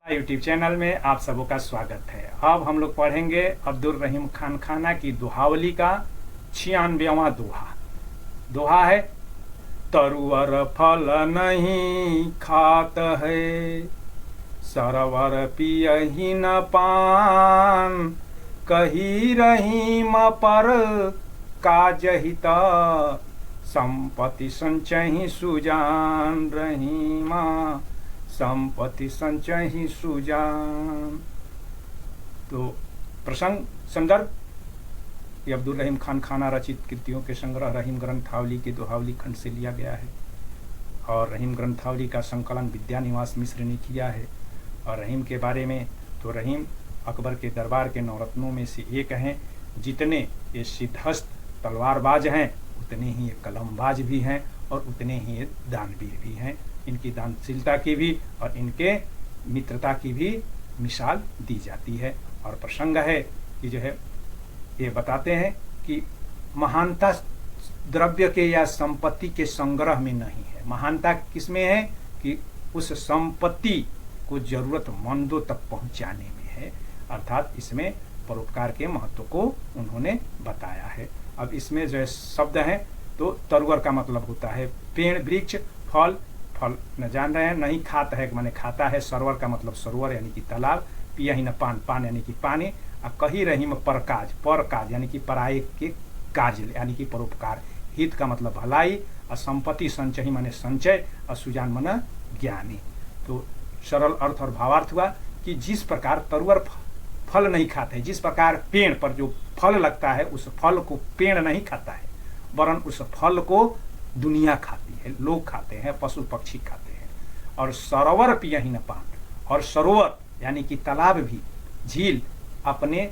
YouTube channel में आप सबों का स्वागत है। अब हम लोग पढ़ेंगे अब्दुल रहीम खान खाना की दोहावली का 96वां दोहा। दोहा है, तरुवर फल नहीं खात है, सरवर पियहि न पान, कही रहीम पर काजहिता, संपत्ति संचहि सुजान रहीमा, संपत्ति संचहि सुजान। तो प्रसंग संदर्भ ये अब्दुल रहीम खान खाना रचित कृतियों के संग्रह रहीम ग्रंथावली के दोहावली खंड से लिया गया है और रहीम ग्रंथावली का संकलन विद्यानिवास मिश्र ने किया है। और रहीम के बारे में तो रहीम अकबर के दरबार के नवरत्नों में से एक हैं। जितने ये सिद्धहस्त तलवारबाज हैं उतने ही ये कलमबाज भी हैं और उतने ही ये दानवीर भी हैं। इनकी दानशीलता की भी और इनके मित्रता की भी मिसाल दी जाती है। और प्रसंग है कि जो है ये बताते हैं कि महानता द्रव्य के या संपत्ति के संग्रह में नहीं है, महानता किसमें है कि उस संपत्ति को जरूरतमंदों तक पहुंचाने में है। अर्थात इसमें परोपकार के महत्व को उन्होंने बताया है। अब इसमें जो है शब्द है तो तरुवर का मतलब होता है पेड़ वृक्ष, फल, फल न जान रहे हैं, नहीं खाता है माने खाता है। सरोवर का मतलब सरोवर यानी कि तालाब, पिया ही न पान, पान यानी कि पानी। और कही रहीम परकाज, परकाज यानी कि पराये के कार्य यानी कि परोपकार। हित का मतलब भलाई और संपत्ति संचय माने संचय और सुजान माने ज्ञानी। तो सरल अर्थ और भावार्थ हुआ कि जिस प्रकार तरुवर फल नहीं खाते, जिस प्रकार पेड़ पर जो फल लगता है उस फल को पेड़ नहीं खाता है, वरन उस फल को दुनिया खाती है, लोग खाते हैं, पशु पक्षी खाते हैं। और सरोवर पियहि न पान, और सरोवर यानी कि तालाब भी, झील अपने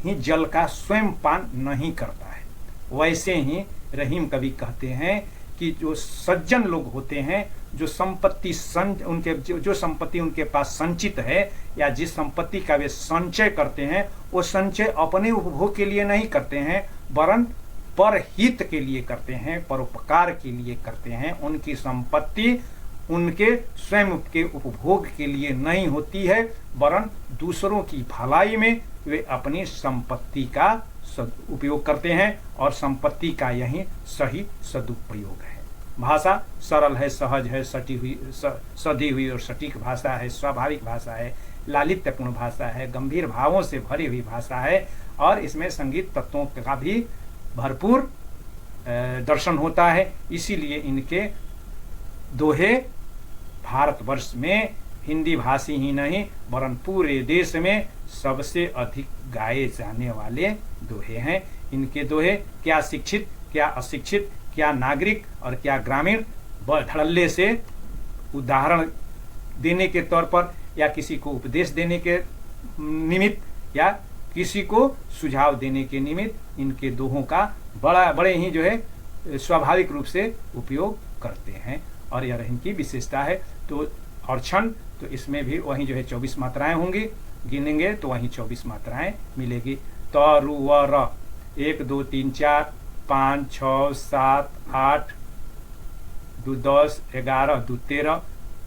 ही जल का स्वयं पान नहीं करता है। वैसे ही रहीम कवि कहते हैं कि जो सज्जन लोग होते हैं, जो संपत्ति उनके जो संपत्ति उनके पास संचित है या जिस संपत्ति का वे संचय करते हैं, वो संचय अपने उपभोग के लिए नहीं करते हैं, वरन परहित के लिए करते हैं, परोपकार के लिए करते हैं। उनकी संपत्ति उनके स्वयं के उपभोग के लिए नहीं होती है, वरन दूसरों की भलाई में वे अपनी संपत्ति का उपयोग करते हैं और संपत्ति का यही सही सदुपयोग है। भाषा सरल है, सहज है, सधी हुई और सटीक भाषा है, स्वाभाविक भाषा है, लालित्यपूर्ण भाषा है, गंभीर भावों से भरी हुई भाषा है और इसमें संगीत तत्वों का भी भरपूर दर्शन होता है। इसीलिए इनके दोहे भारतवर्ष में हिंदी भाषी ही नहीं वरन पूरे देश में सबसे अधिक गाए जाने वाले दोहे हैं। इनके दोहे क्या शिक्षित, क्या अशिक्षित, क्या नागरिक और क्या ग्रामीण धड़ल्ले से उदाहरण देने के तौर पर या किसी को उपदेश देने के निमित्त या किसी को सुझाव देने के निमित्त इनके दोहों का बड़े ही जो है स्वाभाविक रूप से उपयोग करते हैं। और यह इनकी विशेषता है। तो और छंद तो इसमें भी वहीं जो है 24 मात्राएं होंगी, गिनेंगे तो वहीं 24 मात्राएं मिलेगी। तरुवर 1 2 3 4 5 6 7 8 2 10 11 2 13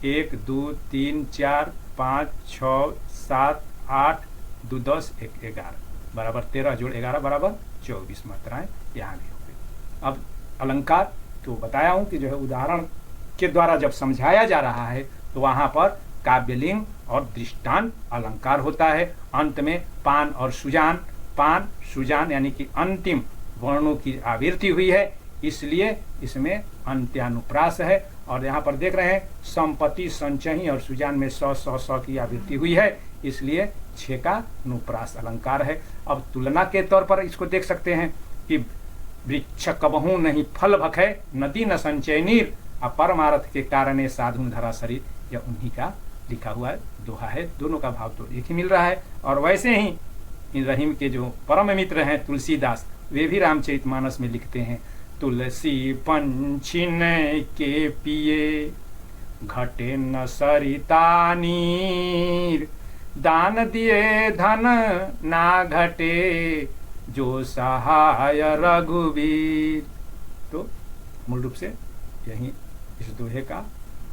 1 2 3 4 5 6 7 8 2 10 1 11 बराबर 13 जोड़ 11 बराबर 24 मात्राएं यहाँ भी हो गई। अब अलंकार तो बताया हूँ कि जो है उदाहरण के द्वारा जब समझाया जा रहा है तो वहाँ पर काव्यलिंग और दृष्टांत अलंकार होता है। अंत में पान और सुजान, पान सुजान यानी कि अंतिम वर्णों की आवृत्ति हुई है, इसलिए इसमें अंत्यानुप्रास है। और यहाँ पर देख रहे हैं संपत्ति संचयी और सुजान में सौ की आवृत्ति हुई है, इसलिए 6 का अनुप्रास अलंकार है। अब तुलना के तौर पर इसको देख सकते हैं कि वृक्ष कबहू नहीं फल भखे, नदी न संचय नीर, अपरमार्थ के कारण साधु धरा शरीर, यह उन्हीं का लिखा हुआ दोहा है। दोनों का भाव तो एक ही मिल रहा है। और वैसे ही इन रहीम के जो परम मित्र हैं तुलसीदास, वे भी रामचरितमानस में लिखते हैं, तुलसी पंछिन के पिए घटे न सरिता नीर, दान दिए धन ना घटे, जो सहाय रघुवीर। तो मूल रूप से यही इस दोहे का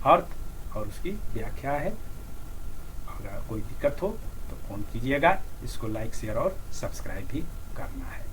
अर्थ और उसकी व्याख्या है। अगर कोई दिक्कत हो तो फ़ोन कीजिएगा। इसको लाइक शेयर और सब्सक्राइब भी करना है।